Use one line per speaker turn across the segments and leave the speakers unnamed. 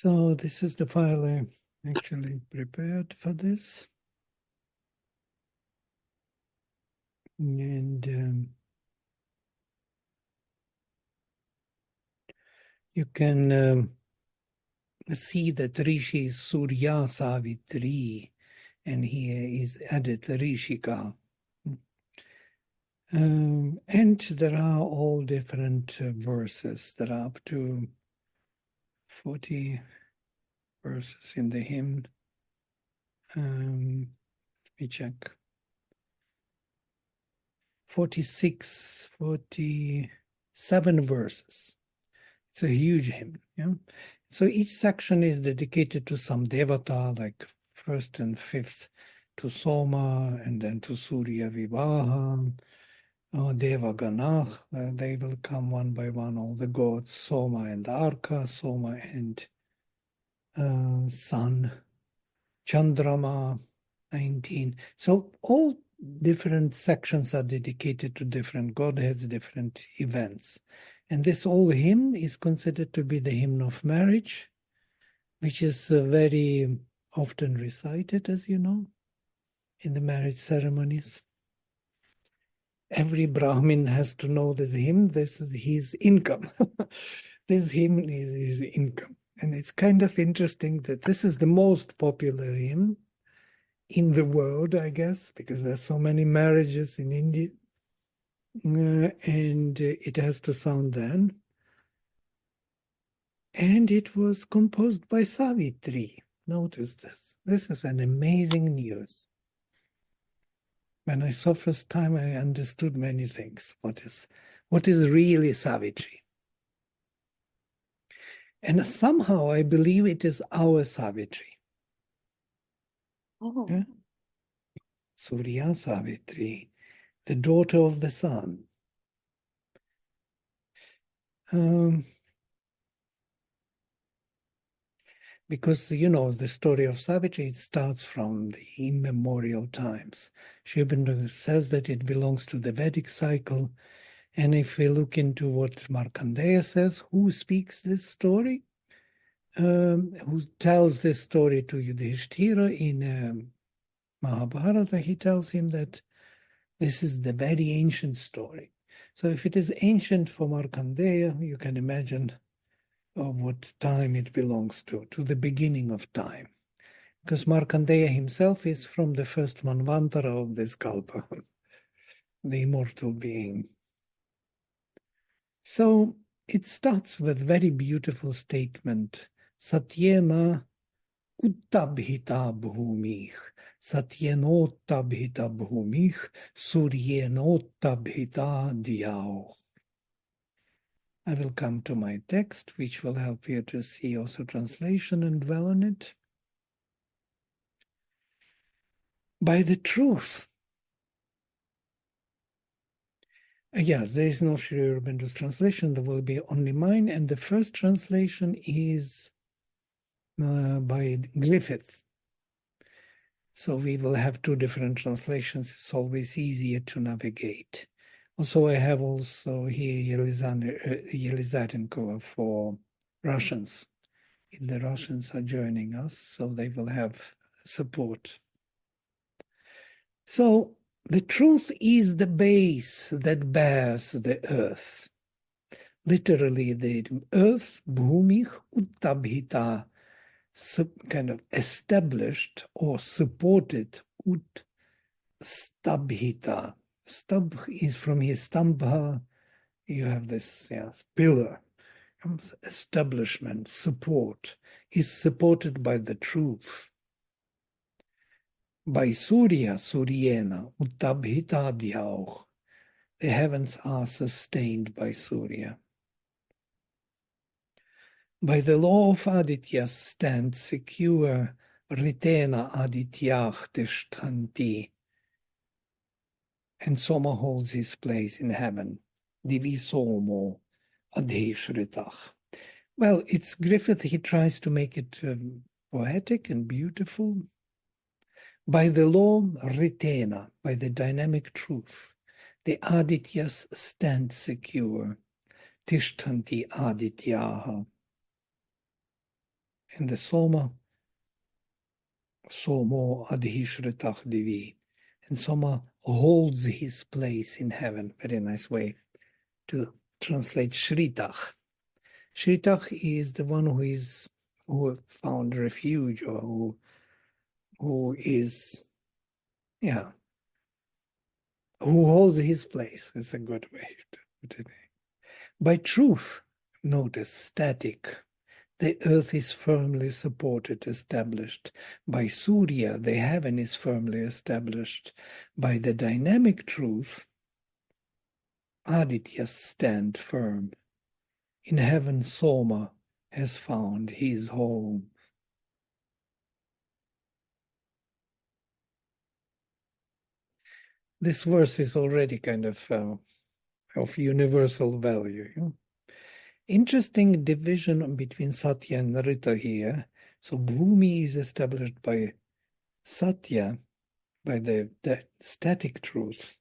So this is the file I actually prepared for this. And you can see that Rishi is Surya Savitri, and here is added Rishika. And there are all different verses. There are up to 40 verses in the hymn. Let me check. 46, 47 verses. It's a huge hymn. Yeah? So each section is dedicated to some devata, like first and fifth to Soma, and then to Surya Vivaha, Deva Ganah. They will come one by one, all the gods, Soma and Arka, Soma and Sun, Chandrama, 19. So all different sections are dedicated to different godheads, different events. And this whole hymn is considered to be the hymn of marriage, which is very often recited, as you know, in the marriage ceremonies. Every Brahmin has to know this hymn. This is his income. This hymn is his income. And it's kind of interesting that this is the most popular hymn in the world, I guess, because there's so many marriages in India. And it has to sound then. And it was composed by Savitri. Notice this. This is an amazing news. When I saw first time, I understood many things. What is really Savitri? And somehow I believe it is our Savitri.
Oh.
Yeah? Surya Savitri, the daughter of the sun. Because, you know, the story of Savitri, it starts from the immemorial times. Sri Aurobindo says that it belongs to the Vedic cycle. And if we look into what Markandeya says, who speaks this story? Who tells this story to Yudhishthira in Mahabharata? He tells him that this is the very ancient story. So if it is ancient for Markandeya, you can imagine of what time it belongs to the beginning of time. Because Markandeya himself is from the first Manvantara of this Kalpa, the immortal being. So it starts with very beautiful statement, Satyena uttabhita bhumih, Satyenottabhita bhumih, Suryenottabhita diyauh. I will come to my text, which will help you to see also translation and dwell on it. By the truth. Yes, there is no Sri Aurobindo's translation. There will be only mine. And the first translation is by Griffith. So we will have two different translations. It's always easier to navigate. Also, I have also here Yelizarenko for Russians. If the Russians are joining us, so they will have support. So the truth is the base that bears the earth. Literally, the earth, bhumih uttabhita, kind of established or supported, stabhita. Stabh is from his stambha. You have this pillar. Establishment, support, is supported by the truth. By Surya, Suryena, uttabhita dhyauh. The heavens are sustained by Surya. By the law of Aditya stand secure, Ritena Adityah Tishthanti. And Soma holds his place in heaven. Divi Somo Adheshritach. Well, it's Griffith, he tries to make it poetic and beautiful. By the law, Ritena, by the dynamic truth, the Adityas stand secure. Tishthanti Adityaha. And the Soma, Somo adhishritach divi. And Soma holds his place in heaven. Very nice way to translate Shritach. Shritach is the one who found refuge, or who is, yeah, who holds his place. It's a good way to put it. By truth, notice static, the earth is firmly supported, established. By Surya, the heaven is firmly established. By the dynamic truth, Adityas stand firm. In heaven, Soma has found his home. This verse is already kind of universal value. You know? Interesting division between Satya and Rita here. So Bhumi is established by Satya, by the static truth,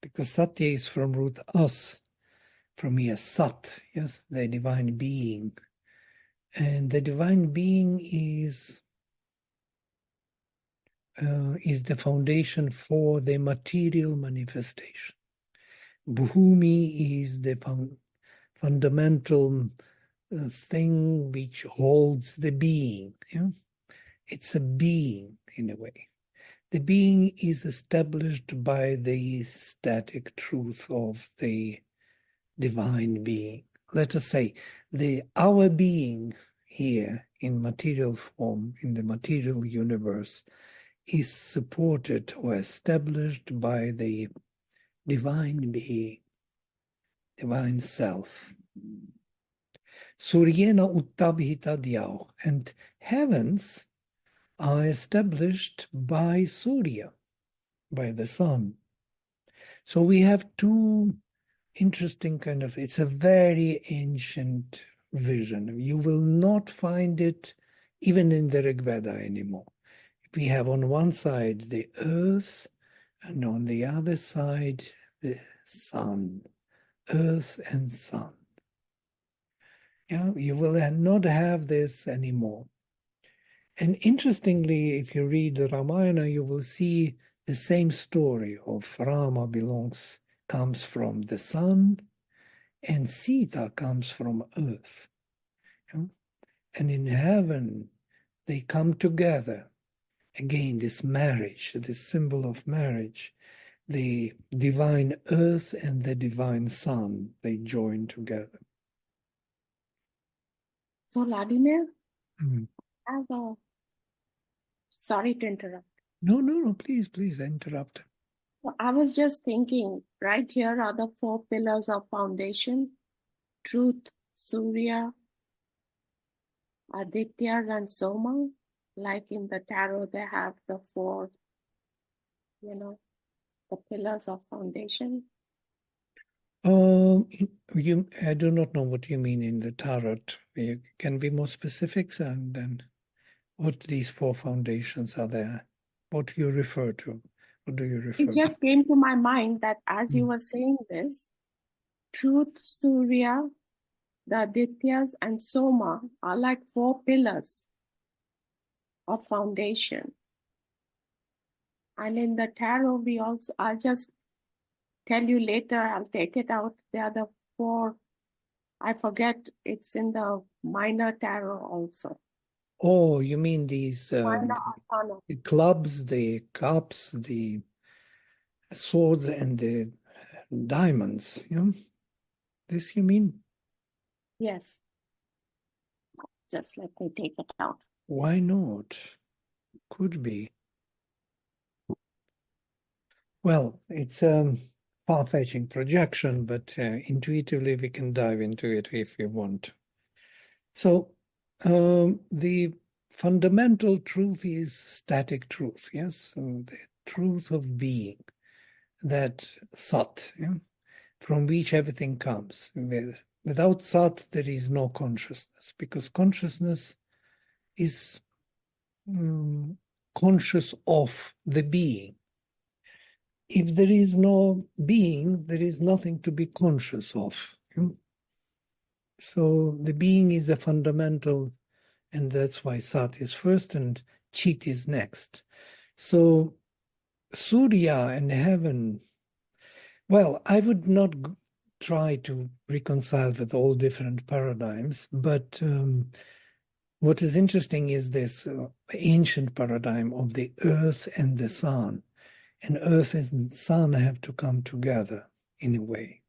because Satya is from root us, from here Sat, yes, the divine being. And the divine being is the foundation for the material manifestation. Bhumi is the fundamental thing which holds the being. Yeah? It's a being in a way. The being is established by the static truth of the divine being. Let us say our being here in material form, in the material universe, is supported or established by the divine being, divine self. Suryena uttabhita dyau, and heavens are established by Surya, by the sun. So we have two interesting it's a very ancient vision. You will not find it even in the Rig Veda anymore. We have on one side the earth, and on the other side the sun, earth and sun. Yeah, you will not have this anymore. And interestingly, if you read the Ramayana, you will see the same story of Rama comes from the sun, and Sita comes from earth. Yeah? And in heaven, they come together. Again, this marriage, this symbol of marriage, the divine earth and the divine sun, they join together.
So, Vladimir,
Mm.
Sorry to interrupt.
No, please interrupt.
So I was just thinking, right here are the four pillars of foundation: truth, Surya, Aditya, and Soma. Like in the tarot, they have the four, the pillars of foundation.
I do not know what you mean in the tarot. You can be more specifics, and then what these four foundations are there. What do you refer to? What do you refer
It just came to my mind that as you
Mm.
were saying this, truth, Surya, the Adityas, and Soma are like four pillars of foundation. And in the tarot, I'll just tell you later, I'll take it out. There are the four, I forget, it's in the minor tarot also.
Oh, you mean these
Minor arcana.
the clubs, the cups, the swords, and the diamonds? Yeah? This you mean?
Yes. Just let me take it out.
Why not? Could be. Well, it's a far-fetching projection, but intuitively we can dive into it if we want. So the fundamental truth is static truth, yes? So the truth of being, that Sat, yeah? From which everything comes. Without Sat, there is no consciousness, because consciousness is conscious of the being. If there is no being, there is nothing to be conscious of. So the being is a fundamental And that's why Sat is first and Chit is next. So Surya and heaven, well, I would not try to reconcile with all different paradigms, but what is interesting is this ancient paradigm of the earth and the sun. And earth and sun have to come together in a way.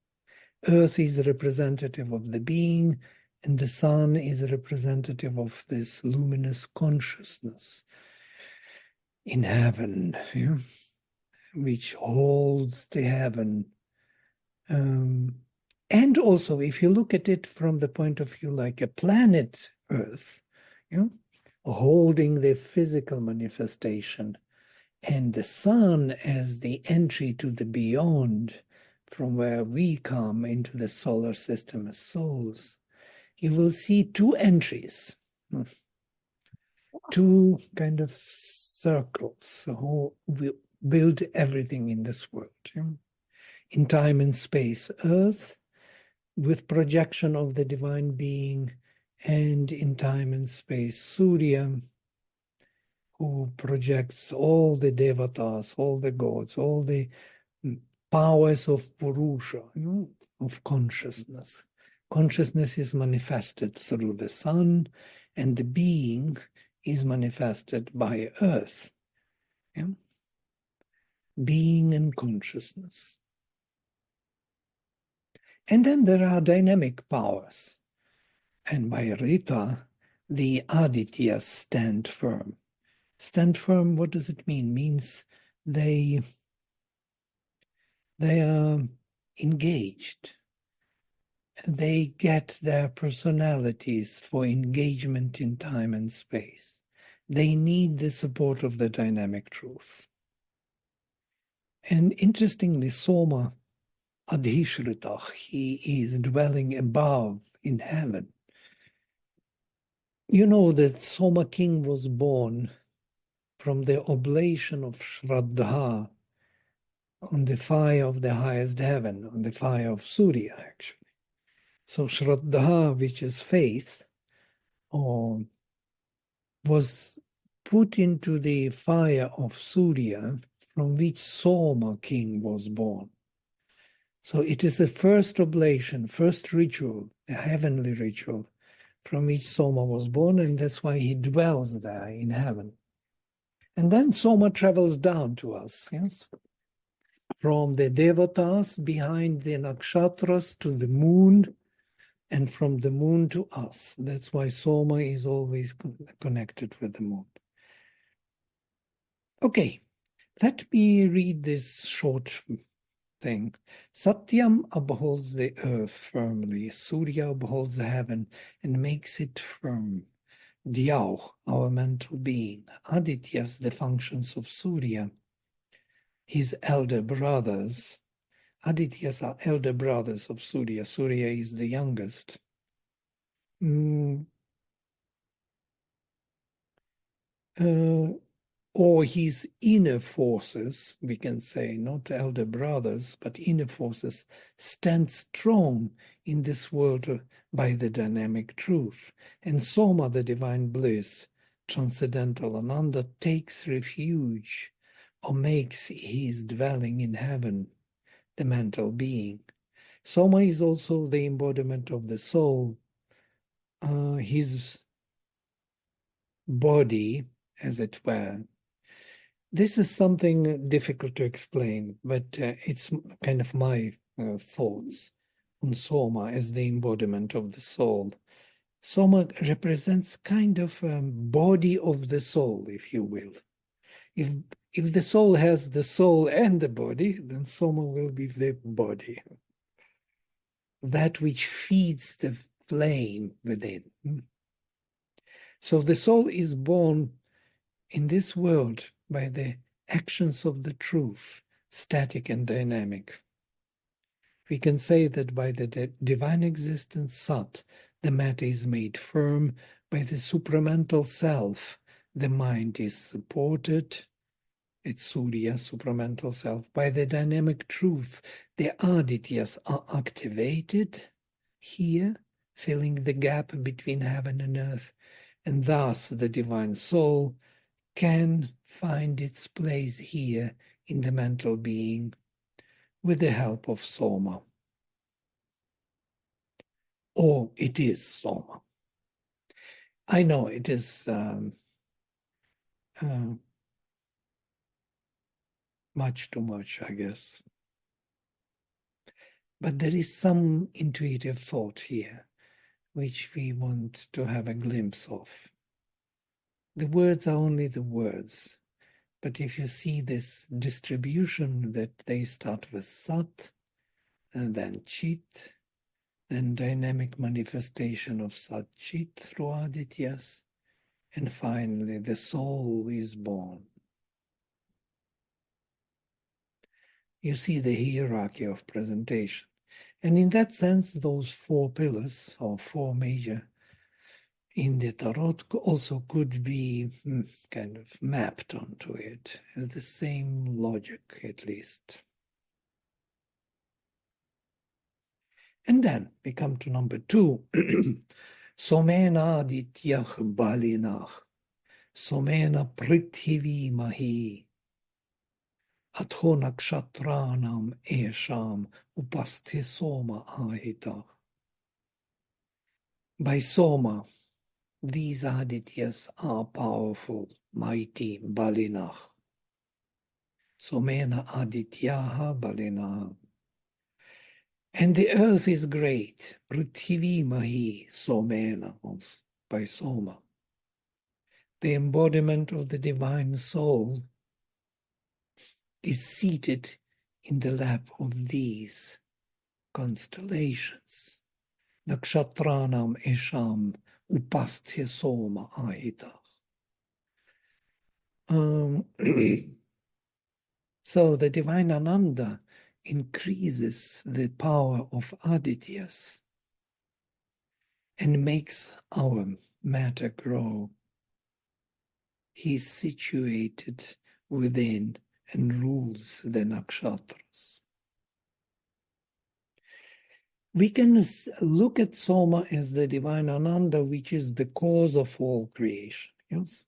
Earth is a representative of the being, and the sun is a representative of this luminous consciousness in heaven, yeah, which holds the heaven. And also, if you look at it from the point of view like a planet Earth, you know, holding the physical manifestation, and the sun as the entry to the beyond, from where we come into the solar system as souls, you will see two entries, two kind of circles who will build everything in this world. In time and space, Earth with projection of the divine being, and in time and space, Surya, who projects all the devatas, all the gods, all the powers of Purusha, of consciousness. Consciousness is manifested through the sun, and the being is manifested by earth. Yeah? Being and consciousness. And then there are dynamic powers. And by Rita, the Adityas stand firm. Stand firm, what does it mean? Means they are engaged. They get their personalities for engagement in time and space. They need the support of the dynamic truth. And interestingly, Soma Adhishritah, he is dwelling above in heaven. You know that Soma king was born from the oblation of Shraddha on the fire of the highest heaven, on the fire of Surya, actually. So Shraddha, which is faith, or was put into the fire of Surya, from which Soma king was born. So it is the first oblation, first ritual, a heavenly ritual, from which Soma was born, and that's why he dwells there in heaven. And then Soma travels down to us, yes? From the devatas behind the nakshatras to the moon, and from the moon to us. That's why Soma is always connected with the moon. Okay, let me read this short thing. Satyam upholds the earth firmly. Surya upholds the heaven and makes it firm. Dhyau, our mental being. Adityas, the functions of Surya, his elder brothers. Adityas are elder brothers of Surya. Surya is the youngest. Or his inner forces, we can say, not elder brothers, but inner forces, stand strong in this world by the dynamic truth. And Soma, the divine bliss, transcendental Ananda, takes refuge or makes his dwelling in heaven, the mental being. Soma is also the embodiment of the soul. His body, as it were. This is something difficult to explain, but it's kind of my thoughts on Soma as the embodiment of the soul. Soma represents kind of body of the soul, if you will. If the soul has the soul and the body, then Soma will be the body. That which feeds the flame within. So the soul is born in this world by the actions of the truth, static and dynamic. We can say that by the divine existence, Sat, the matter is made firm. By the supramental self, the mind is supported. It's Surya, supramental self. By the dynamic truth, the Adityas are activated here, filling the gap between heaven and earth. And thus the divine soul can find its place here in the mental being with the help of Soma. Or it is Soma. I know it is much too much, I guess. But there is some intuitive thought here, which we want to have a glimpse of. The words are only the words, but if you see this distribution that they start with Sat, and then Chit, then dynamic manifestation of Sat Chit through Adityas, and finally the soul is born. You see the hierarchy of presentation. And in that sense, those four pillars, or four major in the Tarot, also could be kind of mapped onto it. The same logic, at least. And then we come to number 2. Somena dityach balinach. Somena prithivi mahi. Atho nakshatranam esham upasthe soma ahitach. By Soma, these Adityas are powerful, mighty, balinach. Somena adityaha balinah. And the earth is great, Prithvi Mahi, Somena, by Soma. The embodiment of the divine soul is seated in the lap of these constellations. Nakshatranam esham upasthya soma ahita. So the divine Ananda increases the power of Adityas and makes our matter grow. He is situated within and rules the nakshatras. We can look at Soma as the divine Ananda, which is the cause of all creation. Yes?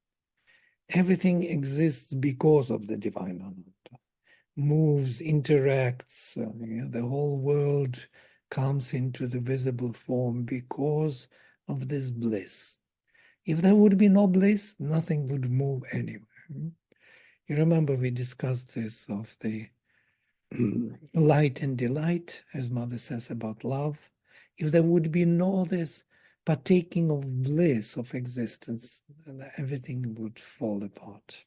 Everything exists because of the divine Ananda. Moves, interacts, the whole world comes into the visible form because of this bliss. If there would be no bliss, nothing would move anywhere. You remember we discussed this of the light and delight, as Mother says about love. If there would be no this partaking of bliss of existence, then everything would fall apart.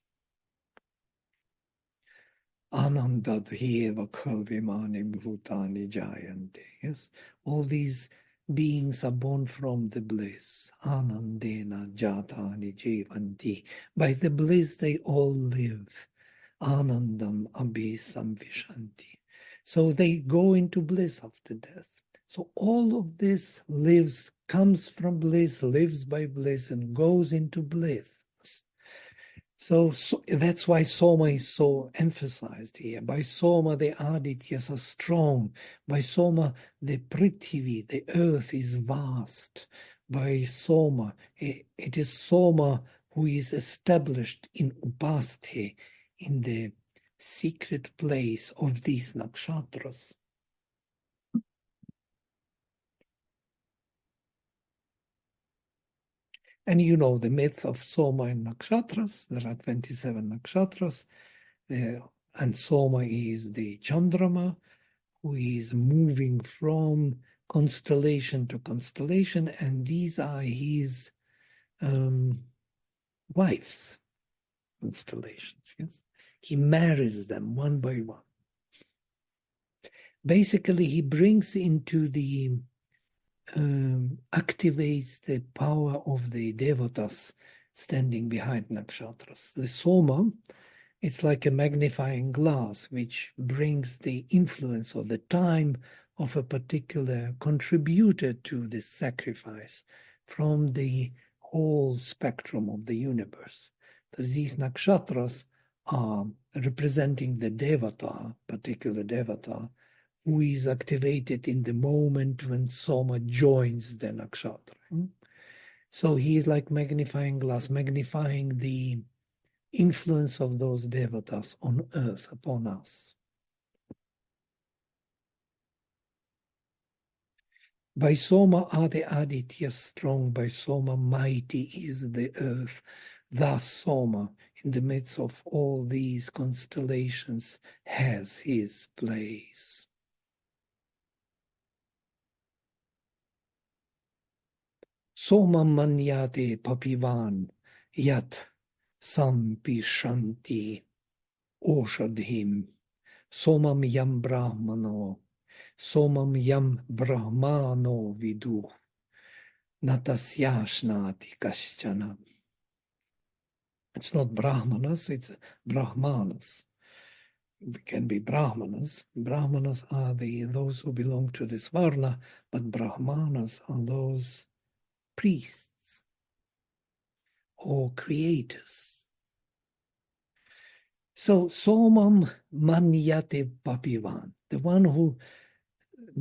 Anandadhyeva khalvimani bhutani jayante. Yes, all these beings are born from the bliss. Anandena jatani jivanti. By the bliss they all live. Anandam abhisam vishanti. So they go into bliss after death. So all of this comes from bliss, lives by bliss, and goes into bliss. So that's why Soma is so emphasized here. By Soma, the Adityas are strong. By Soma, the Prithvi, the earth, is vast. By Soma, it is Soma who is established in Upasthe, in the secret place of these nakshatras. And you know the myth of Soma and nakshatras. There are 27 nakshatras. And Soma is the Chandrama, who is moving from constellation to constellation, and these are his wives' constellations. Yes, he marries them one by one. Basically, he brings into the activates the power of the devatas standing behind nakshatras. The Soma, it's like a magnifying glass which brings the influence of the time of a particular contributor to this sacrifice from the whole spectrum of the universe. So these nakshatras are representing the devata, particular devata, who is activated in the moment when Soma joins the nakshatra. So he is like magnifying glass, magnifying the influence of those devatas on earth, upon us. By Soma are the Adityas strong, by Soma mighty is the earth. Thus Soma, in the midst of all these constellations, has his place. Soma manyate papivan yat sampishanti oshadhim somam yam brahmano somam yam brahmano vidu natasyashnati kaschana. It's not brahmanas, it's brahmanas. It can be brahmanas. Brahmanas are those who belong to this varna, but brahmanas are those priests or creators. So somam manyate papivan, the one who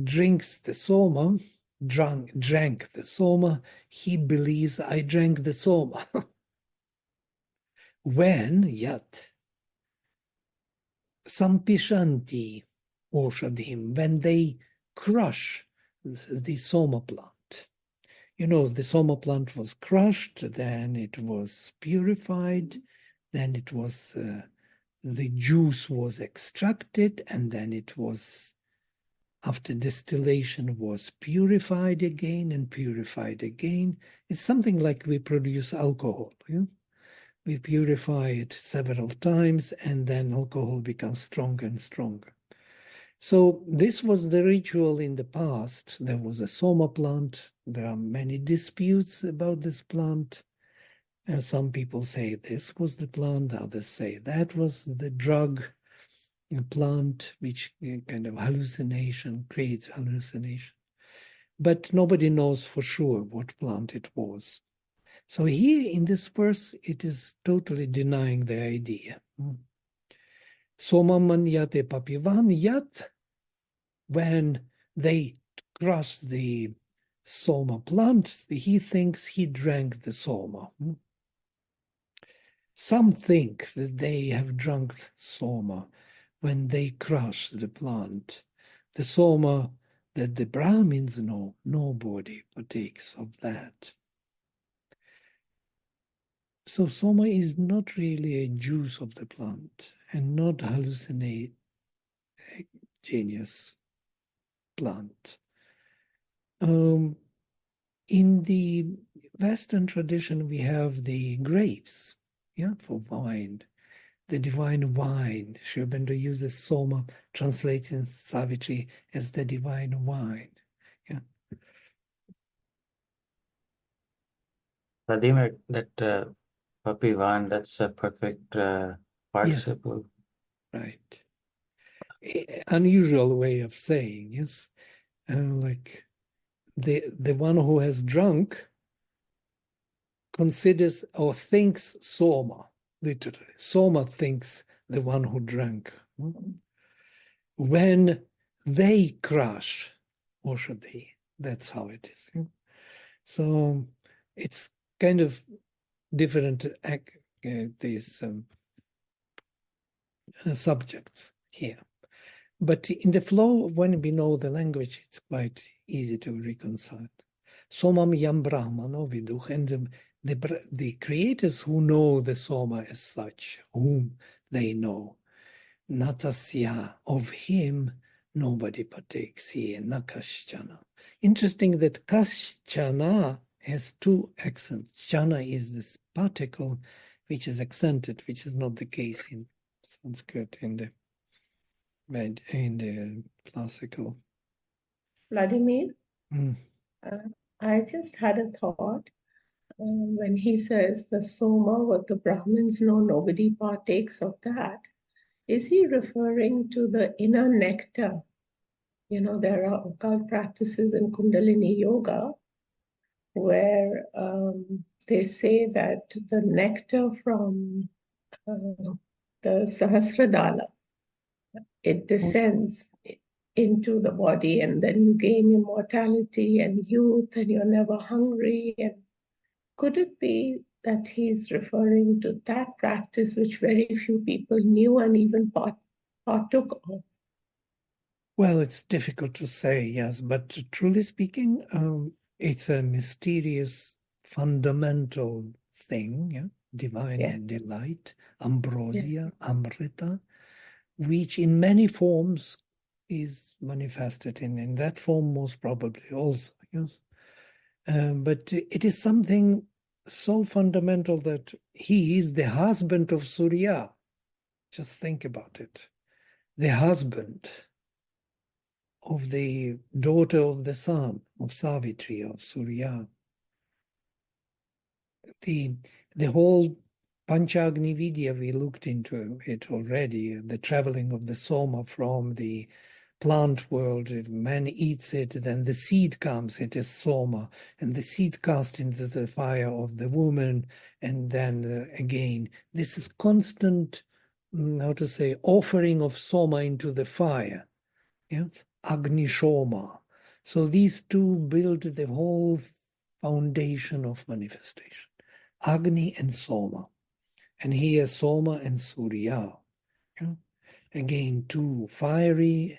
drinks the soma, drank the soma, he believes I drank the soma. When yat sampishanti oshadhim, when they crush the soma plant. You know, the soma plant was crushed, then it was purified, then it was the juice was extracted, and then it was, after distillation, was purified again and purified again. It's something like we produce alcohol. Yeah? We purify it several times, and then alcohol becomes stronger and stronger. So this was the ritual in the past. There was a soma plant. There are many disputes about this plant. And some people say this was the plant, others say that was the drug plant, which kind of hallucination, creates hallucination. But nobody knows for sure what plant it was. So here in this verse, it is totally denying the idea. Soma manyate papivan yat, when they crush the soma plant, he thinks he drank the soma. Some think that they have drunk soma when they crush the plant. The soma that the Brahmins know, nobody partakes of that. So soma is not really a juice of the plant and not hallucinate genius plant. In the Western tradition, we have the grapes, yeah, for wine. The divine wine. Sri Aurobindo uses Soma, translates in Savitri as the divine wine. Yeah.
Vladimir, that papivan, that's a perfect participle.
Yes, right. Unusual way of saying, yes. Like the one who has drunk considers or thinks Soma, literally. Soma thinks the one who drank. When they crush, or should they? That's how it is. So it's kind of different these subjects here. But in the flow, when we know the language, it's quite easy to reconcile. Somam yam brahmano viduch, and the creators who know the soma as such, whom they know, natasya, of him, nobody partakes here, nakaschana. Interesting that kaschana has two accents. Chana is this particle which is accented, which is not the case in Sanskrit in the classical.
Vladimir,
Mm.
I just had a thought. When he says the Soma, what the Brahmins know, nobody partakes of that. Is he referring to the inner nectar? You know, there are occult practices in Kundalini Yoga where they say that the nectar from the Sahasradala, it descends into the body, and then you gain immortality and youth, and you're never hungry. And Could it be that he's referring to that practice which very few people knew and even partook of?
Well, it's difficult to say, yes, but truly speaking, it's a mysterious, fundamental thing, yeah? Divine
Yes,
delight,
yes,
ambrosia, amrita, which in many forms is manifested in that form most probably also, yes. But it is something so fundamental that he is the husband of Surya. Just think about it. The husband of the daughter of the sun, of Savitri, of Surya. The, the whole Panchagni Vidya, we looked into it already, the traveling of the Soma from the plant world. If man eats it, then the seed comes, it is Soma, and the seed cast into the fire of the woman, and then again, this is constant, how to say, offering of Soma into the fire. Yeah, Agni Shoma. So these two build the whole foundation of manifestation. Agni and Soma. And here Soma and Surya. Yeah? Again, two fiery,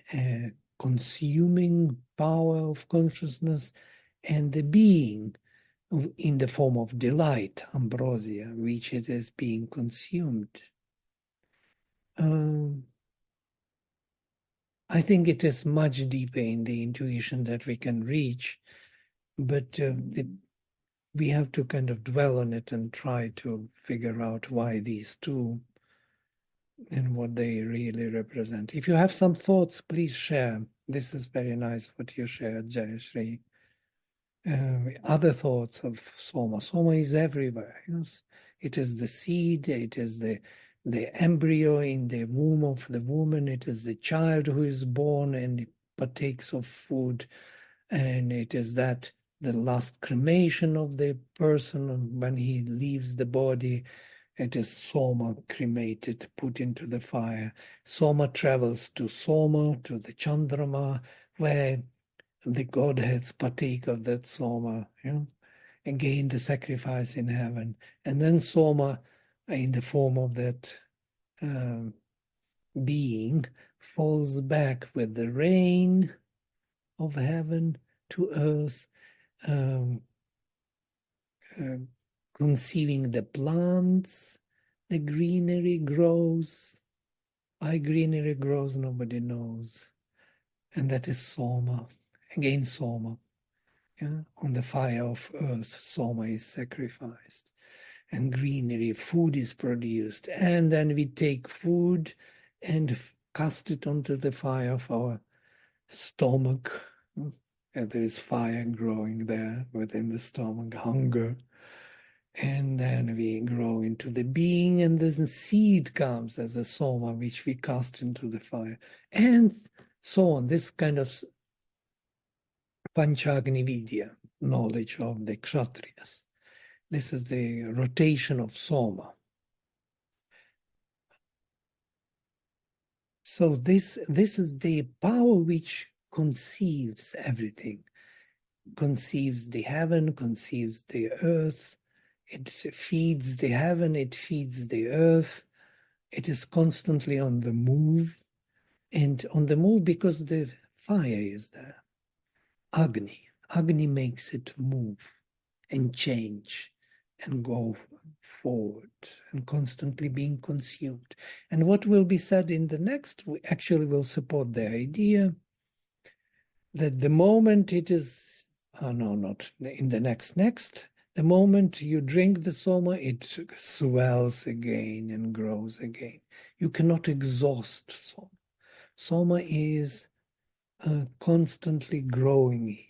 consuming power of consciousness, and the being in the form of delight, ambrosia, which it is being consumed. I think it is much deeper in the intuition that we can reach, but we have to kind of dwell on it and try to figure out why these two and what they really represent. If you have some thoughts, please share. This is very nice what you shared, Jayashri. Other thoughts of Soma. Soma is everywhere. Yes? It is the seed, it is the embryo in the womb of the woman, it is the child who is born and partakes of food, and it is that the last cremation of the person when he leaves the body. It is Soma cremated, put into the fire. Soma travels to Soma, to the Chandrama, where the Godheads partake of that Soma. You know? Again, the sacrifice in heaven. And then Soma, in the form of that being, falls back with the rain of heaven to earth, um, conceiving the plants, the greenery grows. Why greenery grows, nobody knows. And that is Soma. Again, Soma. Yeah? On the fire of earth, Soma is sacrificed. And greenery, food is produced. And then we take food and cast it onto the fire of our stomach. And there is fire growing there within the stomach, hunger. And then we grow into the being, and the seed comes as a soma, which we cast into the fire, and so on. This kind of Panchagni Vidya, knowledge of the Kshatriyas. This is the rotation of soma. So this is the power which conceives everything, conceives the heaven, conceives the earth. It feeds the heaven, it feeds the earth. It is constantly on the move, and on the move because the fire is there. Agni. Agni makes it move and change and go forward and constantly being consumed. And what will be said in the next actually will support the idea that the moment it is, no, not in the next, the moment you drink the soma, it swells again and grows again. You cannot exhaust soma. Soma is constantly growing here.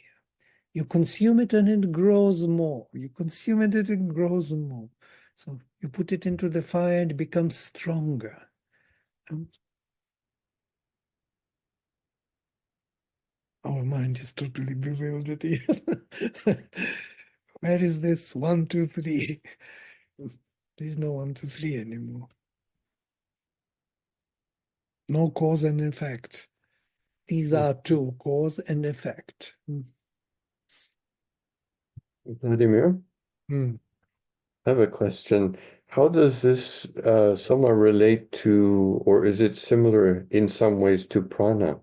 You consume it and it grows more. You consume it and it grows more. So you put it into the fire and it becomes stronger. Our mind is totally bewildered here. Where is this 1, 2, 3? There's no 1, 2, 3 anymore. No cause and effect. These are two, cause and effect.
Vladimir,
Mm.
I have a question. How does this Soma relate to, or is it similar in some ways to prana?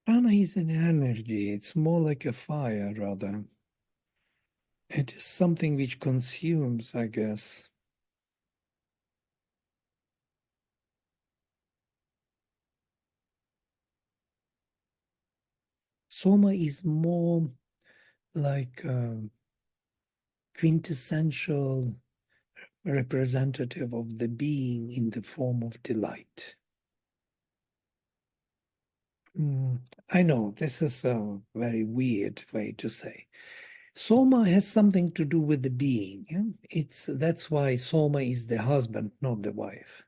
Prana is an energy. It's more like a fire, rather. It is something which consumes, I guess. Soma is more like a quintessential representative of the being in the form of delight. I know this is a very weird way to say. Soma has something to do with the being. That's why Soma is the husband, not the wife.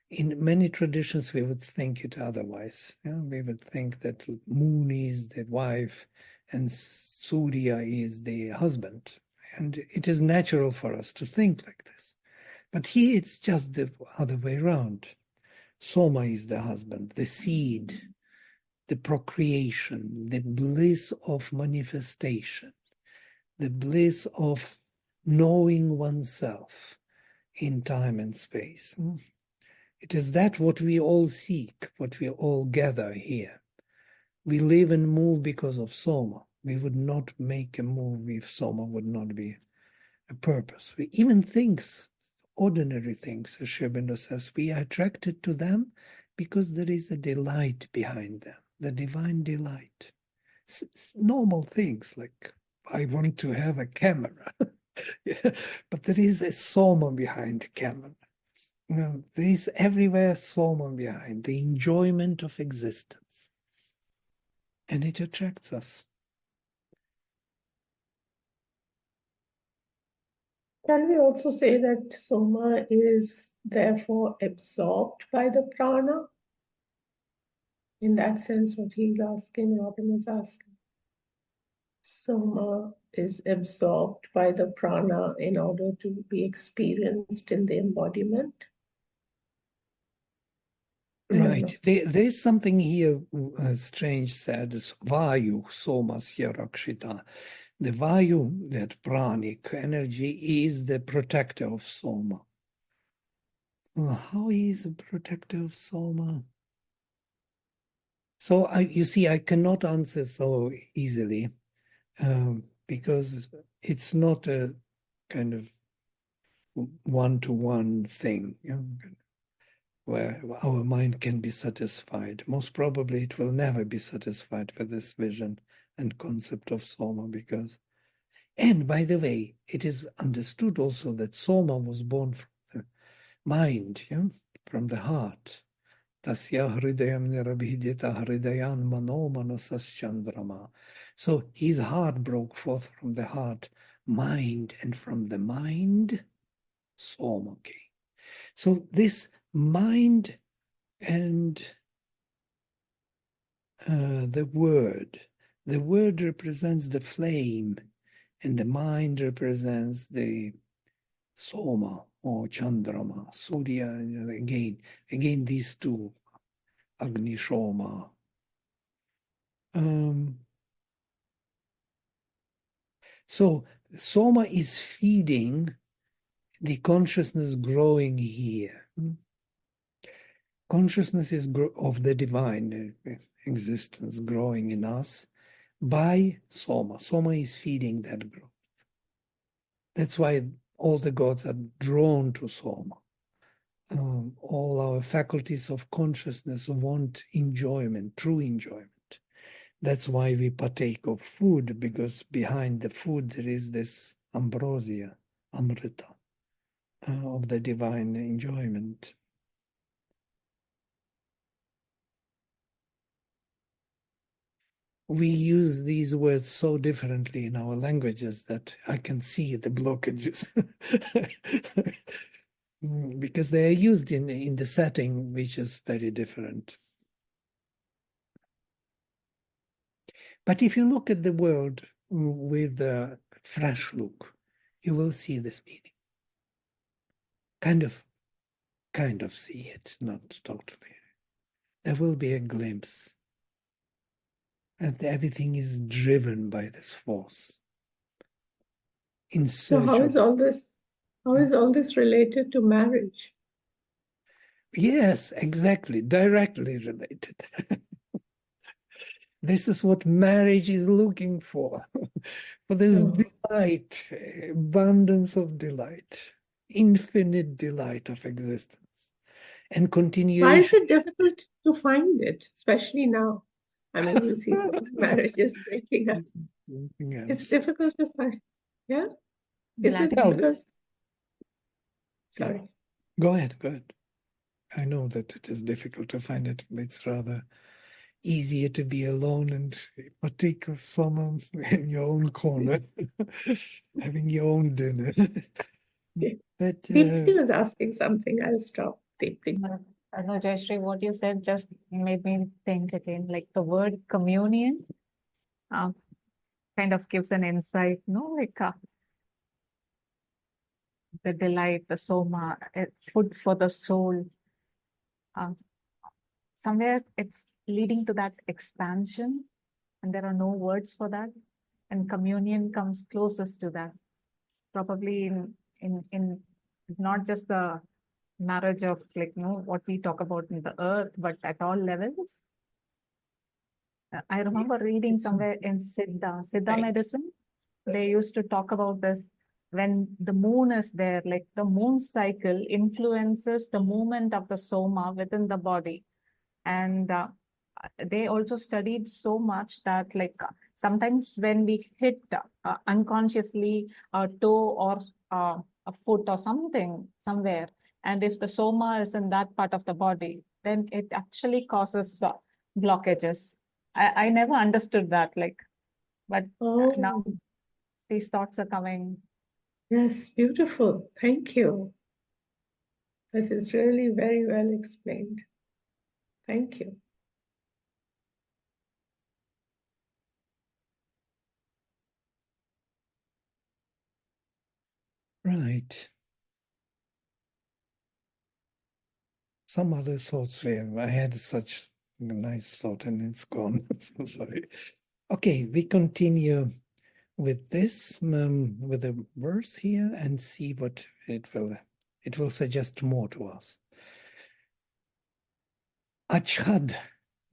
In many traditions, we would think it otherwise. We would think that Moon is the wife and Surya is the husband. And it is natural for us to think like this. But here it's just the other way around. Soma is the husband, the seed, the procreation, the bliss of manifestation, the bliss of knowing oneself in time and space. It is that what we all seek, what we all gather here. We live and move because of Soma. We would not make a move if Soma would not be a purpose. We even things, ordinary things, as Sri Aurobindo says, we are attracted to them because there is a delight behind them, the divine delight. Normal things like I want to have a camera, yeah, but there is a Soma behind the camera. There is everywhere Soma behind, the enjoyment of existence. And it attracts us.
Can we also say that Soma is therefore absorbed by the prana? In that sense, what he's asking, Robin is asking. Soma is absorbed by the prana in order to be experienced in the embodiment.
Right. There's something here strange said, Vayu Somasya Rakshita. The Vayu, that pranic energy, is the protector of Soma. How is a protector of Soma? So you see, I cannot answer so easily because it's not a kind of one-to-one thing, where our mind can be satisfied. Most probably it will never be satisfied with this vision and concept of Soma because, and by the way, it is understood also that Soma was born from the mind, from the heart. Tasya hridayam nirabhidita hridayan mano manasas chandrama. So his heart broke forth from the heart, mind, and from the mind, Soma came. So this mind and the word represents the flame, and the mind represents the Soma or Chandrama, Surya. Again, these two, Agni Soma. So Soma is feeding the consciousness growing here. Consciousness is of the divine existence growing in us by Soma. Soma is feeding that growth. That's why all the gods are drawn to Soma. All our faculties of consciousness want enjoyment, true enjoyment. That's why we partake of food, because behind the food there is this ambrosia, amrita, of the divine enjoyment. We use these words so differently in our languages that I can see the blockages. Because they are used in the setting which is very different. But if you look at the world with a fresh look, you will see this meaning. Kind of see it, not totally. There will be a glimpse. And everything is driven by this force. in
So
search of...
how is all this related to marriage?
Yes, exactly, directly related. This is what marriage is looking for this
Oh.
delight, abundance of delight, infinite delight of existence, and
Why is
continuation.
it difficult to find it, especially now? I mean, you see so many marriages breaking up. It's difficult to find. Yeah? Is it
Well,
because,
yeah.
sorry.
Go ahead. I know that it is difficult to find it. It's rather easier to be alone and partake of Soma in your own corner, having your own dinner. But
Deepti was asking something. I'll stop. Deepti.
No, Jayashree, what you said just made me think again, like the word communion uh, kind of gives an insight, no? Like the delight, the soma, food for the soul. Uh, Somewhere it's leading to that expansion, and there are no words for that. And communion comes closest to that, probably in not just the marriage of like what we talk about in the earth, but at all levels. I remember reading somewhere in Siddha
Right.
medicine, they used to talk about this when the moon is there, like the moon cycle influences the movement of the soma within the body. And they also studied so much that sometimes when we hit unconsciously a toe or a foot or something somewhere, and if the soma is in that part of the body, then it actually causes blockages. I never understood that, but now
Oh,
these thoughts are coming.
yes, beautiful. Thank you. That is really very well explained. Thank you.
right. Some other thoughts where I had such a nice thought and it's gone. So sorry. Okay, we continue with this, with the verse here, and see what it will suggest more to us. Achad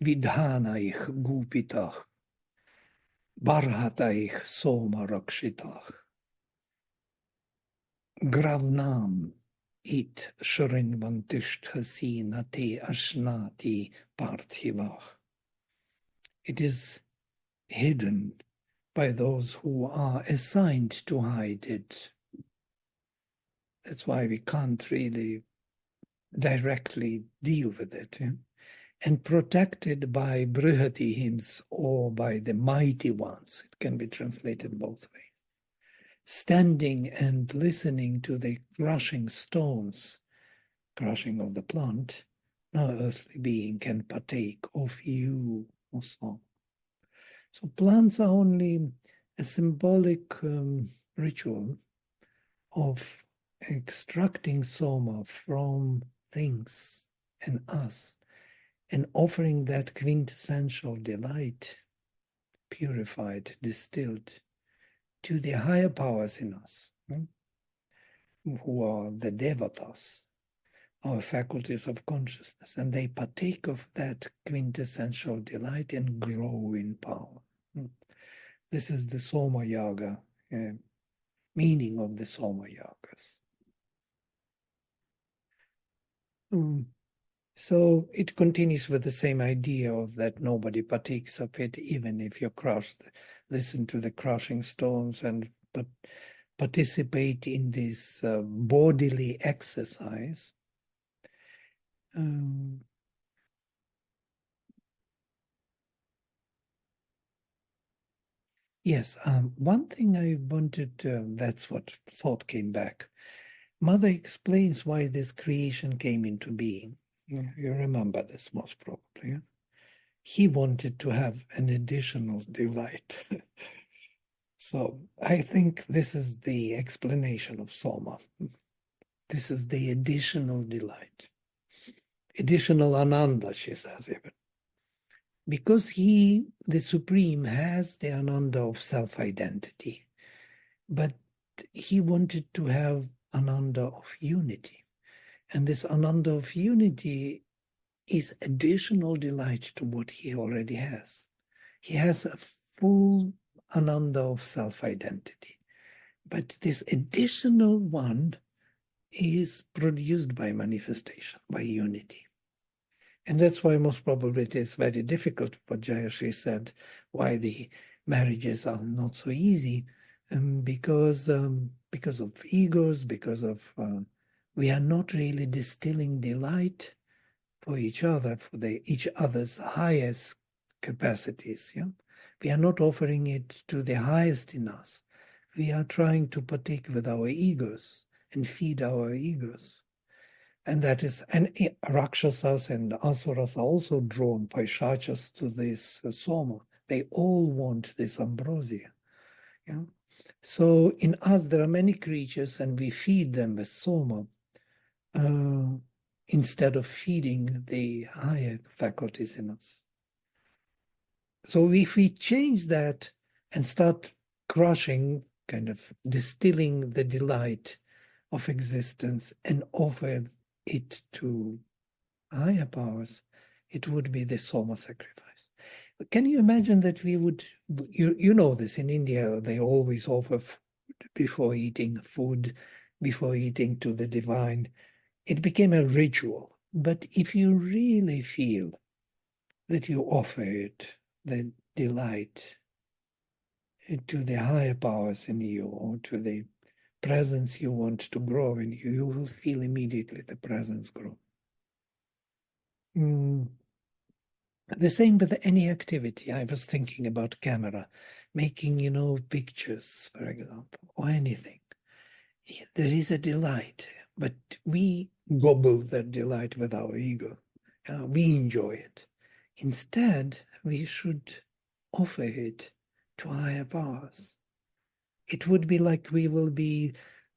vidhanaich gupitach, barhataich soma rakshitach, gravnam it shrinvantisht hasina te ashnati parthivach. It is hidden by those who are assigned to hide it. That's why we can't really directly deal with it. Yeah? And protected by Brihati hymns or by the mighty ones. It can be translated both ways. Standing and listening to the crushing stones, crushing of the plant, no earthly being can partake of you or song. So plants are only a symbolic ritual of extracting soma from things and us and offering that quintessential delight, purified, distilled, to the higher powers in us, who are the devatas, our faculties of consciousness, and they partake of that quintessential delight and grow in power. This is the Soma Yaga, meaning of the Soma Yagas. So it continues with the same idea of that nobody partakes of it, even if you listen to the crushing stones and participate in this bodily exercise. Yes, one thing I wanted, that's what thought came back. Mother explains why this creation came into being. You remember this most probably. Yeah? He wanted to have an additional delight. So I think this is the explanation of Soma. This is the additional delight. Additional ananda, she says even. Because he, the Supreme, has the ananda of self-identity. But he wanted to have ananda of unity. And this ananda of unity is additional delight to what he already has. He has a full ananda of self-identity. But this additional one is produced by manifestation, by unity. And that's why most probably it is very difficult, what Jayashri said, why the marriages are not so easy, because of egos, because of we are not really distilling delight for each other, for each other's highest capacities. Yeah, we are not offering it to the highest in us. We are trying to partake with our egos and feed our egos. And that is, and Rakshasas and Asuras are also drawn by Shachas to this Soma. They all want this ambrosia. Yeah? So in us, there are many creatures, and we feed them with Soma instead of feeding the higher faculties in us. So if we change that and start crushing, kind of distilling the delight of existence and offer it to higher powers, it would be the Soma sacrifice. But can you imagine that we would, you know this, in India, they always offer food before eating to the divine. It became a ritual. But if you really feel that you offer it, the delight, to the higher powers in you, or to the presence you want to grow in you, you will feel immediately the presence grow. The same with any activity. I was thinking about camera, making, pictures, for example, or anything. There is a delight, but we gobble that delight with our ego. We enjoy it. Instead, we should offer it to higher powers. It would be like we will be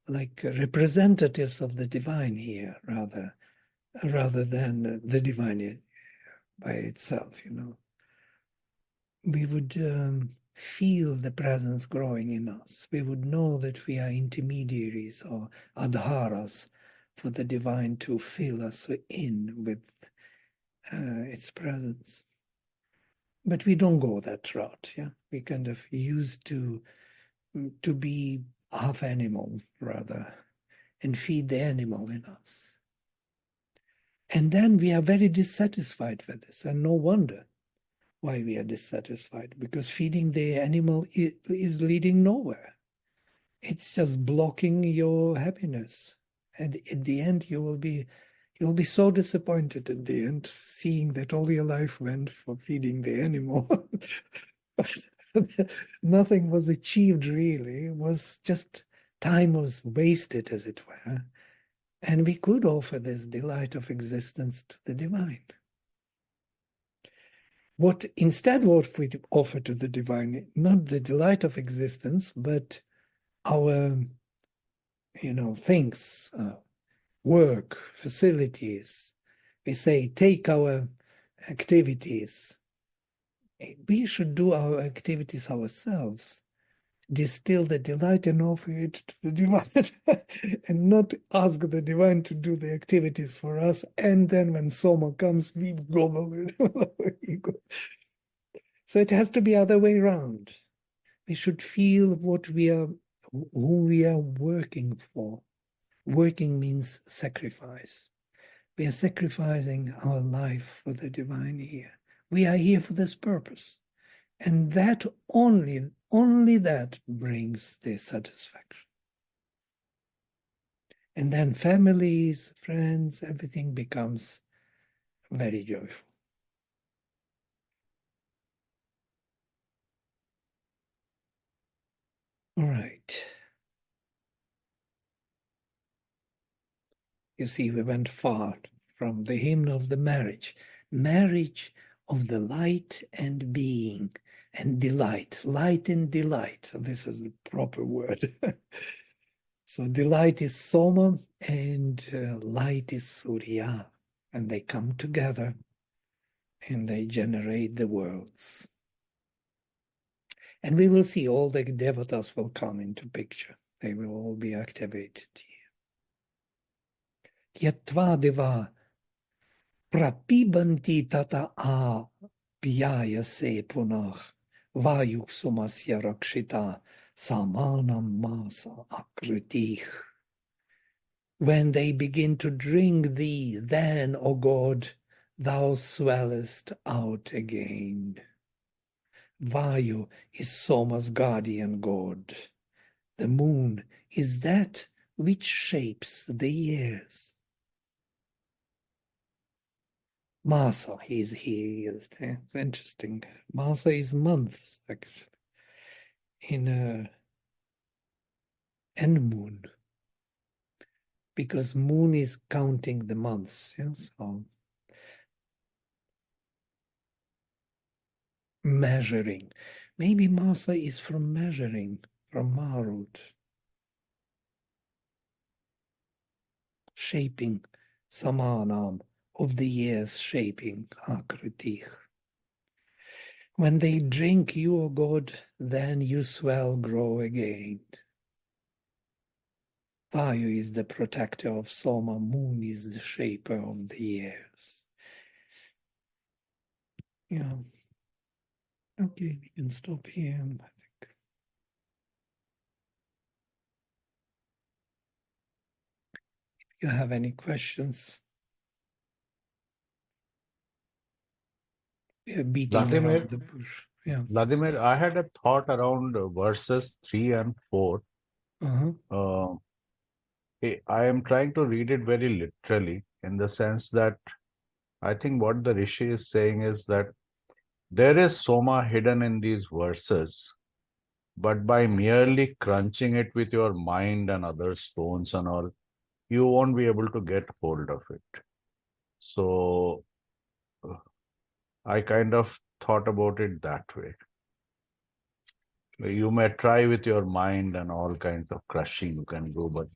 like representatives of the divine here, rather than the divine by itself, We would feel the presence growing in us. We would know that we are intermediaries or adharas for the divine to fill us in with its presence. But we don't go that route. Yeah, we kind of used to be half animal rather, and feed the animal in us. And then we are very dissatisfied with this, and no wonder why we are dissatisfied, because feeding the animal is leading nowhere. It's just blocking your happiness. And at the end, you'll be so disappointed at the end, seeing that all your life went for feeding the animal. Nothing was achieved really. It was just time was wasted, as it were. And we could offer this delight of existence to the divine. What we offer to the divine, not the delight of existence, but our, things, work, facilities. We say, take our activities. We should do our activities ourselves, distill the delight and offer it to the divine, and not ask the divine to do the activities for us. And then when Soma comes, we gobble it. So it has to be other way around. We should feel who we are working for. Working means sacrifice. We are sacrificing our life for the divine here. We are here for this purpose. And that only that brings the satisfaction. And then families, friends, everything becomes very joyful. All right. You see, we went far from the hymn of the marriage of the light and being and delight, light and delight. This is the proper word. So delight is Soma and light is Surya, and they come together and they generate the worlds. And we will see all the devatas will come into picture. They will all be activated here. Yatvadeva prapibanti tata a pyayase punah vayu sumasya rakshita samanam masa akritih. When they begin to drink thee, then, O God, thou swellest out again. Vayu is Soma's guardian god. The moon is that which shapes the years. Masa is here used. It's interesting. Masa is months, actually, in and moon, because moon is counting the months. Yes, so measuring. Maybe Masa is from measuring, from Marut. Shaping, Samanam, of the years shaping, Akritih. When they drink you, O God, then you swell grow again. Vayu is the protector of Soma, moon is the shaper of the years. Yeah. Okay, we can stop here. I think. If you have any questions, we are beating
Vladimir,
around the bush. Yeah.
Vladimir, I had a thought around verses 3 and 4.
Uh-huh.
I am trying to read it very literally in the sense that I think what the Rishi is saying is that there is Soma hidden in these verses, but by merely crunching it with your mind and other stones and all, you won't be able to get hold of it. So I kind of thought about it that way. You may try with your mind and all kinds of crushing you can do, but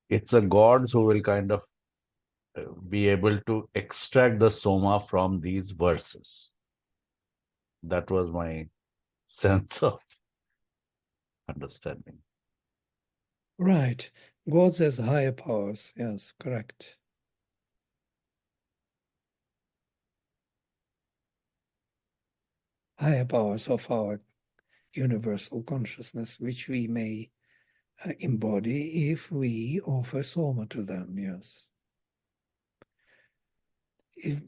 it's the gods who will kind of be able to extract the Soma from these verses. That was my sense of understanding.
Right. Gods as higher powers. Yes, correct. Higher powers of our universal consciousness, which we may embody if we offer Soma to them, yes.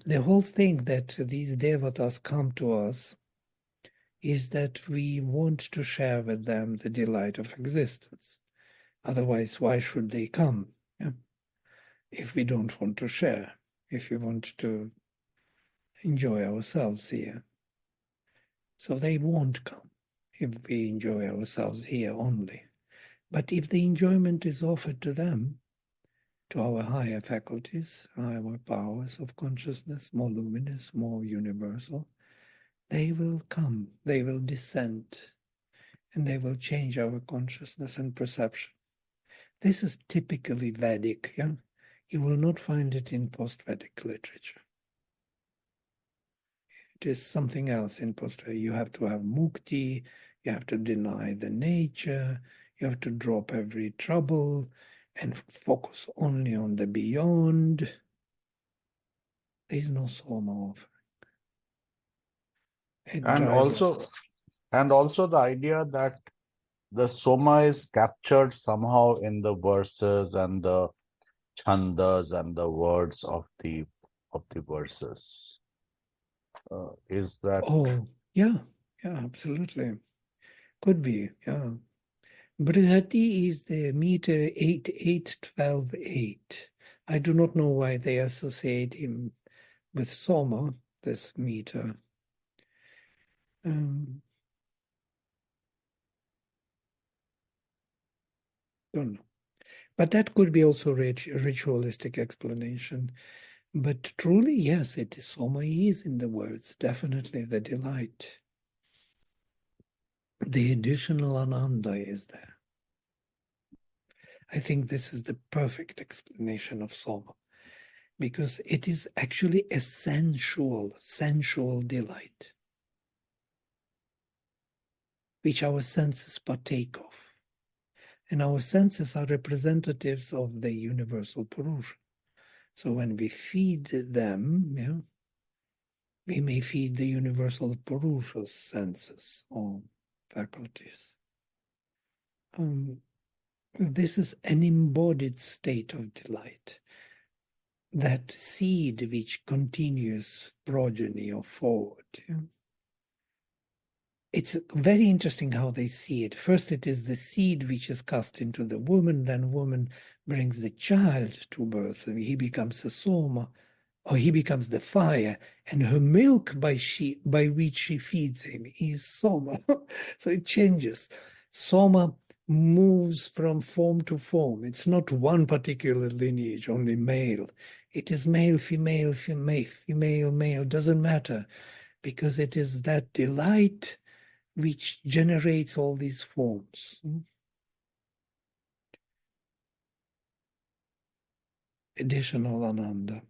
The whole thing that these devatas come to us is that we want to share with them the delight of existence. Otherwise, why should they come? Yeah? If we don't want to share, if we want to enjoy ourselves here. So they won't come if we enjoy ourselves here only. But if the enjoyment is offered to them, to our higher faculties, our powers of consciousness, more luminous, more universal, they will come, they will descend, and they will change our consciousness and perception. This is typically Vedic, yeah? You will not find it in post-Vedic literature. It is something else in post-Vedic. You have to have mukti, you have to deny the nature, you have to drop every trouble and focus only on the beyond. There is no Soma offering. It
And
dries up.
also the idea that the Soma is captured somehow in the verses and the chandas and the words of the verses. Is that
Oh, yeah, absolutely. Could be, yeah. Brihati is the meter 8, 8, 12, 8. I do not know why they associate him with Soma, this meter. Don't know. But that could be also ritualistic explanation. But truly, yes, it is Soma is in the words, definitely the delight. The additional ananda is there. I think this is the perfect explanation of Soma, because it is actually a sensual delight, which our senses partake of. And our senses are representatives of the universal Purusha. So when we feed them, we may feed the universal Purusha's senses or faculties. This is an embodied state of delight. That seed which continues progeny or forward. It's very interesting how they see it. First, it is the seed which is cast into the woman, then woman brings the child to birth, and he becomes a Soma, or he becomes the fire, and her milk by which she feeds him is Soma. So it changes. Soma moves from form to form. It's not one particular lineage, only male. It is male, female, female, male, doesn't matter, because it is that delight which generates all these forms. Additional Ananda.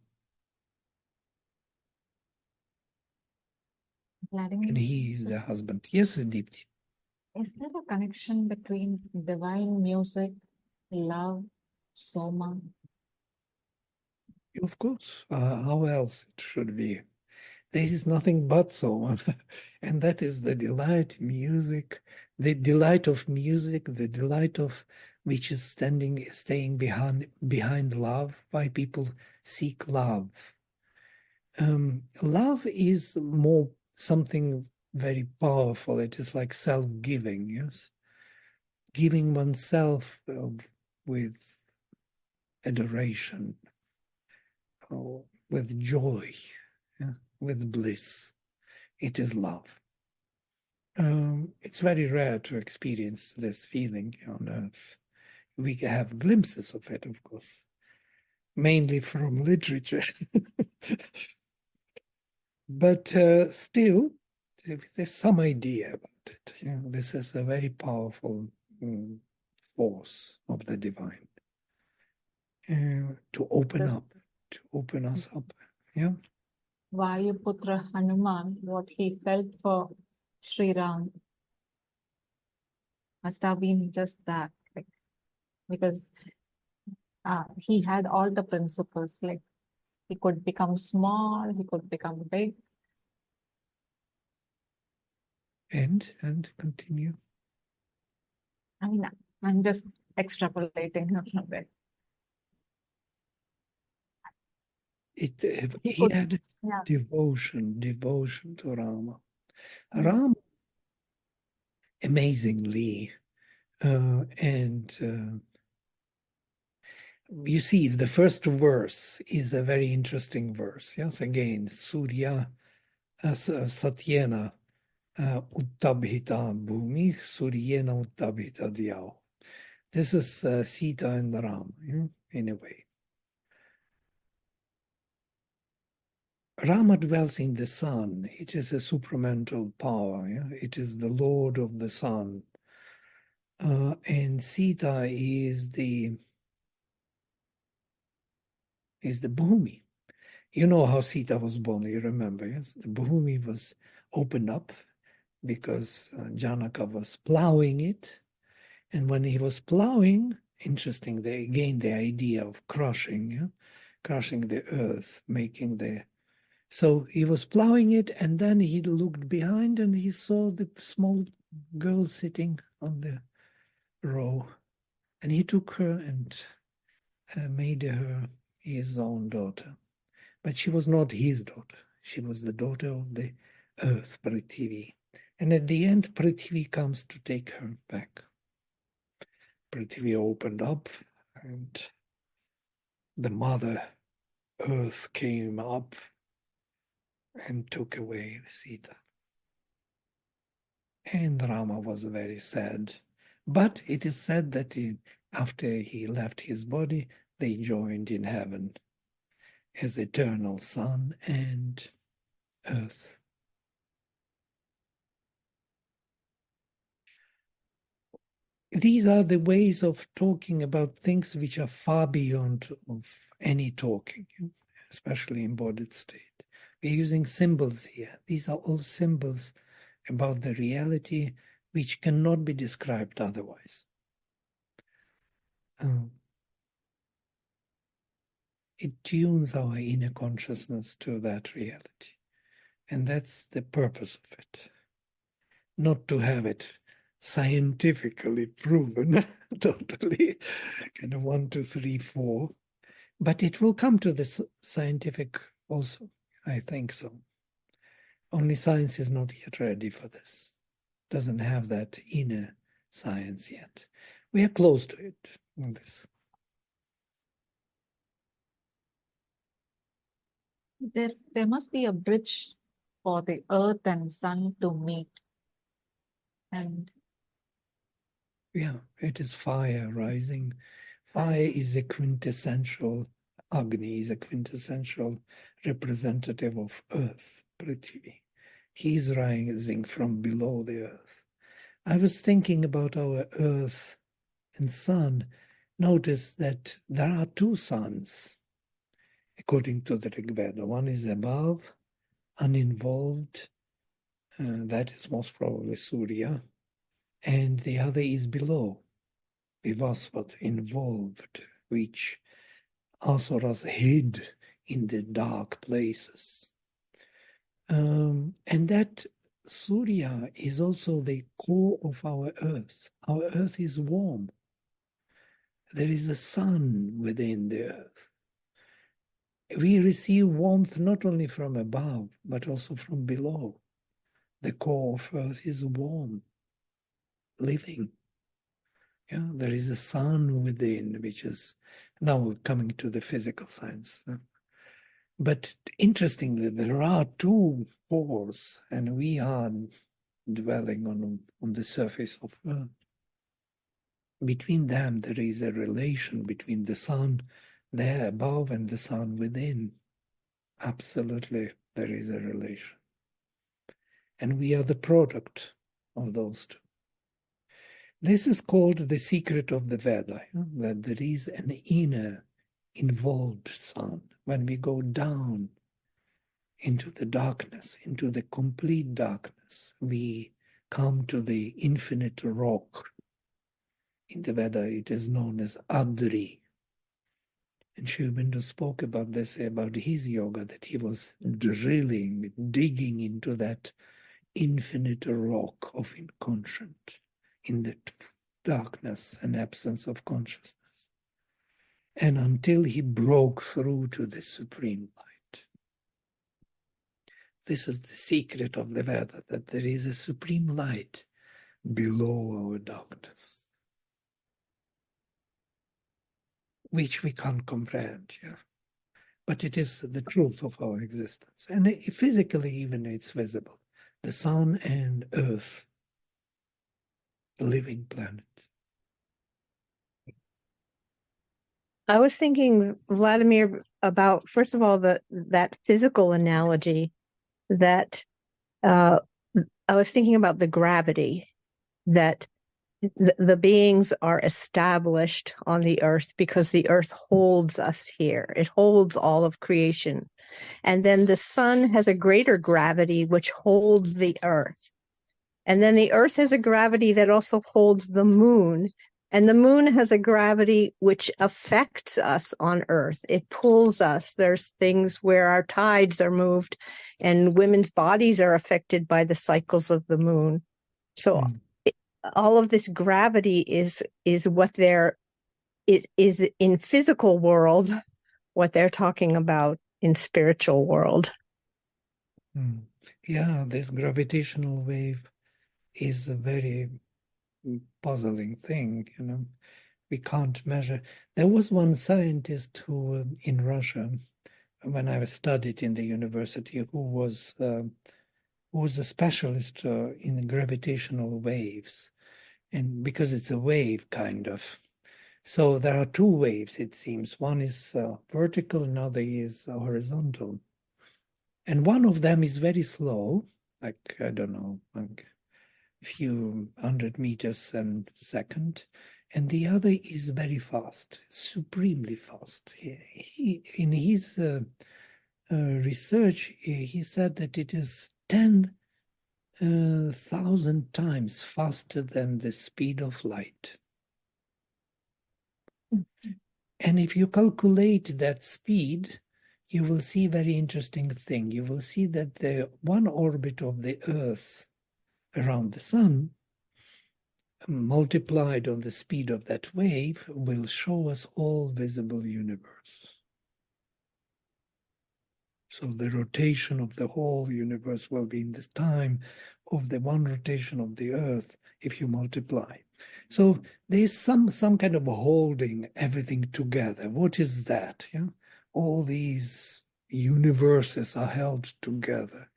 Vladimir,
And he is the husband. Yes, Deepti.
is there a connection between divine music, love, Soma?
Of course. How else it should be? There is nothing but Soma. And that is the delight, music, the delight of music, the delight of which is staying behind love, why people seek love. Love is more something very powerful. It is like self-giving, yes? Giving oneself with adoration, or with joy, with bliss. It is love. It's very rare to experience this feeling on earth. We have glimpses of it, of course, mainly from literature. But still, there's some idea about it. This is a very powerful force of the divine to open us up. Yeah.
Vayuputra Hanuman, what he felt for Sri Ram must have been just that, like, because he had all the principles, like he could become small, he could become big.
And continue.
I mean, I'm just extrapolating a bit.
He had devotion to Rama. Rama, amazingly, and you see, the first verse is a very interesting verse. Yes, again, Surya Satyena Uttabhita Bhumi, Suryena Uttabhita Dhyao. This is Sita and Ram, in a way. Rama dwells in the sun. It is a supramental power. It is the Lord of the sun. And Sita is the Bhumi. You know how Sita was born, you remember, yes? The Bhumi was opened up because Janaka was plowing it. And when he was plowing, interesting, again the idea of crushing the earth, making the... So he was plowing it, and then he looked behind and he saw the small girl sitting on the row. And he took her and made her his own daughter. But she was not his daughter. She was the daughter of the earth, Prithvi. And at the end, Prithvi comes to take her back. Prithvi opened up, and the mother earth came up and took away Sita. And Rama was very sad. But it is said that after he left his body, they joined in heaven as eternal sun and earth. These are the ways of talking about things which are far beyond of any talking, especially embodied state. We're using symbols here. These are all symbols about the reality which cannot be described otherwise. it tunes our inner consciousness to that reality. And that's the purpose of it. Not to have it scientifically proven, totally, kind of 1, 2, 3, 4. But it will come to the scientific also, I think so. Only science is not yet ready for this. Doesn't have that inner science yet. We are close to it in this.
There must be a bridge for the earth and sun to meet. And
Yeah, it is fire rising. Fire is a quintessential, Agni is a quintessential representative of earth, Prithvi. He is rising from below the earth. I was thinking about our earth and sun. Notice that there are two suns, according to the Rig Veda. One is above, uninvolved, that is most probably Surya, and the other is below, Vivasvat, involved, which asuras hid in the dark places. And that Surya is also the core of our earth. Our earth is warm. There is a sun within the earth. We receive warmth not only from above, but also from below. The core of earth is warm, living. Yeah, there is a sun within, which is now we're coming to the physical science. But interestingly, there are two cores, and we are dwelling on the surface of earth. Between them, there is a relation between the sun there above and the sun within. Absolutely, there is a relation. And we are the product of those two. This is called the secret of the Veda, that there is an inner involved sun. When we go down into the darkness, into the complete darkness, we come to the infinite rock. In the Veda, it is known as Adri. And Sri Aurobindo spoke about this, about his yoga, that he was drilling, digging into that infinite rock of inconscient, in the darkness and absence of consciousness. And until he broke through to the supreme light. This is the secret of the Veda, that there is a supreme light below our darkness, which we can't comprehend, yeah. But it is the truth of our existence. And physically, even it's visible. The sun and earth, the living planet.
I was thinking, Vladimir, about, first of all, that physical analogy that I was thinking about the gravity that the beings are established on the earth because the earth holds us here. It holds all of creation. And then the sun has a greater gravity which holds the earth. And then the earth has a gravity that also holds the moon. And the moon has a gravity which affects us on earth. It pulls us. There's things where our tides are moved and women's bodies are affected by the cycles of the moon. So all of this gravity is what is in physical world, what they're talking about in spiritual world.
Yeah, this gravitational wave is a very puzzling thing, you know. We can't measure. There was one scientist who, in Russia, when I studied in the university, who was a specialist in gravitational waves, and because it's a wave kind of. So there are two waves, it seems. One is vertical, another is horizontal. And one of them is very slow, like, I don't know, like a few 100 meters a second. And the other is very fast, supremely fast. He in his research, he said that it is 10,000 times faster than the speed of light. And if you calculate that speed, you will see a very interesting thing. You will see that the one orbit of the Earth around the Sun, multiplied on the speed of that wave, will show us all visible universe. So the rotation of the whole universe will be in the time of the one rotation of the Earth if you multiply. So there's some kind of holding everything together. What is that? Yeah? All these universes are held together.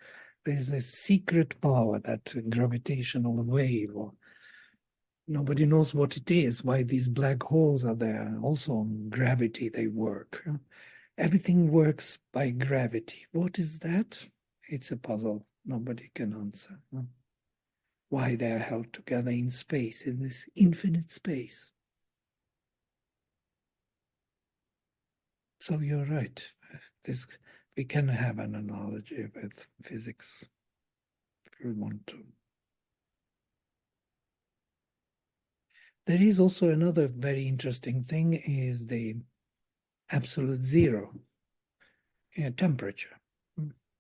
There's a secret power, that gravitational wave. Or nobody knows what it is, why these black holes are there. Also on gravity they work. Everything works by gravity. What is that? It's a puzzle. Nobody can answer. Why they are held together in space, in this infinite space. So you're right. We can have an analogy with physics if we want to. There is also another very interesting thing, is the absolute zero temperature,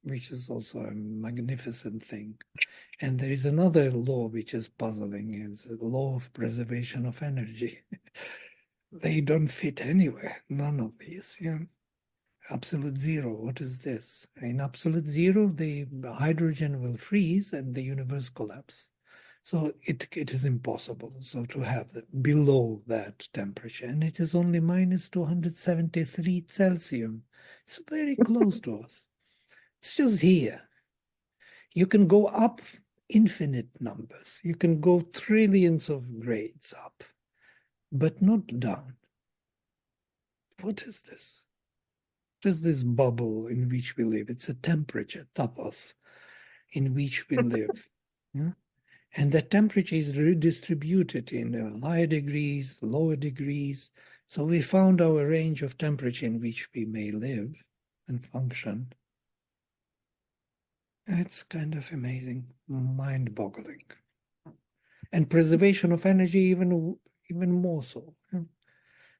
which is also a magnificent thing. And there is another law which is puzzling, is the law of preservation of energy. They don't fit anywhere, none of these. Yeah. Absolute zero, what is this? In absolute zero, the hydrogen will freeze and the universe collapse. So it is impossible so to have below that temperature. And it is only minus 273 Celsius. It's very close to us. It's just here. You can go up infinite numbers. You can go trillions of grades up, but not down. What is this? What is this bubble in which we live? It's a temperature, tapas, in which we live. Yeah? And that temperature is redistributed in higher degrees, lower degrees. So we found our range of temperature in which we may live and function. It's kind of amazing, mind-boggling. And preservation of energy even more so.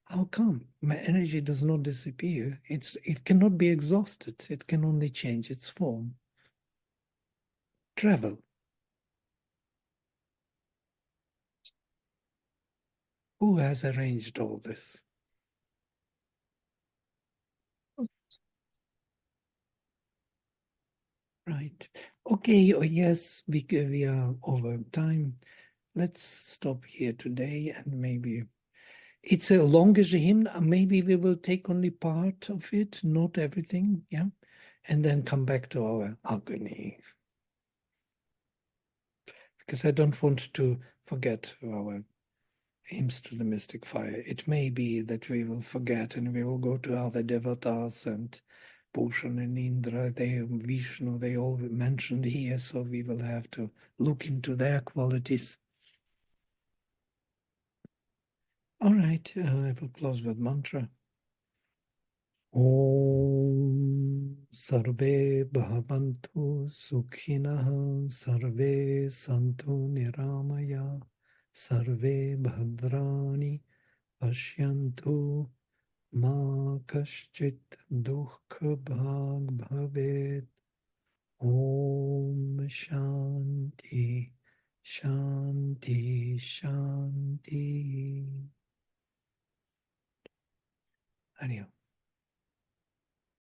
How come? My energy does not disappear. It cannot be exhausted. It can only change its form. Travel. Who has arranged all this? Right. Okay. Oh, yes, we are over time. Let's stop here today, and maybe it's a longish hymn. Maybe we will take only part of it, not everything. Yeah. And then come back to our agony. Because I don't want to forget our hymns to the mystic fire. It may be that we will forget and we will go to other devatas, and Bhushan and Indra, Vishnu, they all mentioned here, so we will have to look into their qualities. All right, I will close with mantra. Om Sarve Bhavantu Sukhinaha Sarve Santu Niramaya Sarve Bhadrani Pashyantu Ma Kaschit Dukha Bhag Bhavet. Om Shanti Shanti Shanti. Hariom.